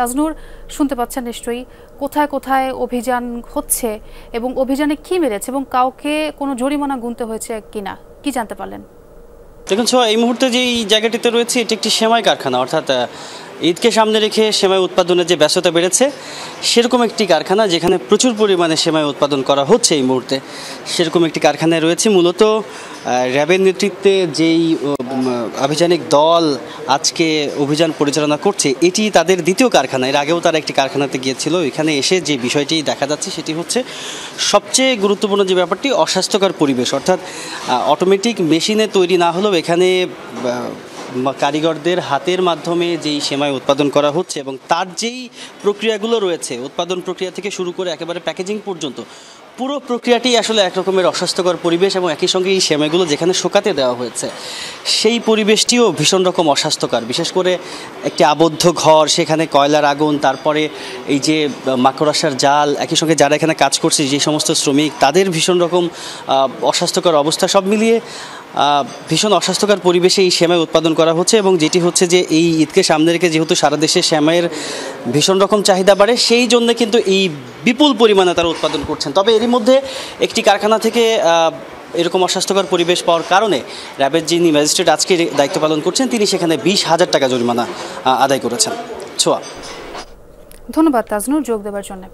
তাজনুর শুনতে পাচ্ছেন নিশ্চয়ই, কোথায় কোথায় অভিযান হচ্ছে এবং অভিযানে কি মেরেছে এবং কাউকে কোনো জরিমানা গুনতে হয়েছে কিনা, কি জানতে পারলেন? দেখুন ছোঁয়া, এই মুহূর্তে যে এই জায়গাটিতে রয়েছে এটি একটি সেমাই কারখানা, অর্থাৎ ঈদকে সামনে রেখে সেমাই উৎপাদনের যে ব্যস্ততা বেড়েছে সেরকম একটি কারখানা যেখানে প্রচুর পরিমাণে সেমাই উৎপাদন করা হচ্ছে এই মুহূর্তে। সেরকম একটি কারখানায় রয়েছে মূলত র্যাবের নেতৃত্বে যেই আভিযানিক দল আজকে অভিযান পরিচালনা করছে এটি তাদের দ্বিতীয় কারখানা। এর আগেও তারা একটি কারখানাতে গিয়েছিল। এখানে এসে যে বিষয়টি দেখা যাচ্ছে সেটি হচ্ছে সবচেয়ে গুরুত্বপূর্ণ যে ব্যাপারটি, অস্বাস্থ্যকর পরিবেশ। অর্থাৎ অটোমেটিক মেশিনে তৈরি না হলেও এখানে কারিগরদের হাতের মাধ্যমে যেই সেমাই উৎপাদন করা হচ্ছে এবং তার যেই প্রক্রিয়াগুলো রয়েছে, উৎপাদন প্রক্রিয়া থেকে শুরু করে একেবারে প্যাকেজিং পর্যন্ত পুরো প্রক্রিয়াটি আসলে একরকমের অস্বাস্থ্যকর পরিবেশ। এবং একই সঙ্গে এই সেমাইগুলো যেখানে শুকাতে দেওয়া হয়েছে সেই পরিবেশটিও ভীষণ রকম অস্বাস্থ্যকর। বিশেষ করে একটি আবদ্ধ ঘর, সেখানে কয়লার আগুন, তারপরে এই যে মাকড়সার জাল, একই সঙ্গে যারা এখানে কাজ করছে যে সমস্ত শ্রমিক, তাদের ভীষণ রকম অস্বাস্থ্যকর অবস্থা, সব মিলিয়ে ভীষণ অস্বাস্থ্যকর পরিবেশে এই সেমাই উৎপাদন করা হচ্ছে। এবং যেটি হচ্ছে যে এই ঈদকে সামনে রেখে যেহেতু সারা দেশে সেমাইয়ের ভীষণ রকম চাহিদা বাড়ে, সেই জন্য কিন্তু এই বিপুল পরিমাণে তারা উৎপাদন করছেন। তবে এরই মধ্যে একটি কারখানা থেকে এরকম অস্বাস্থ্যকর পরিবেশ পাওয়ার কারণে র্যাবের যিনি ম্যাজিস্ট্রেট আজকে দায়িত্ব পালন করছেন তিনি সেখানে 20,000 টাকা জরিমানা আদায় করেছেন। ছোঁয়া, ধন্যবাদ তাজনুর যোগ দেওয়ার জন্য।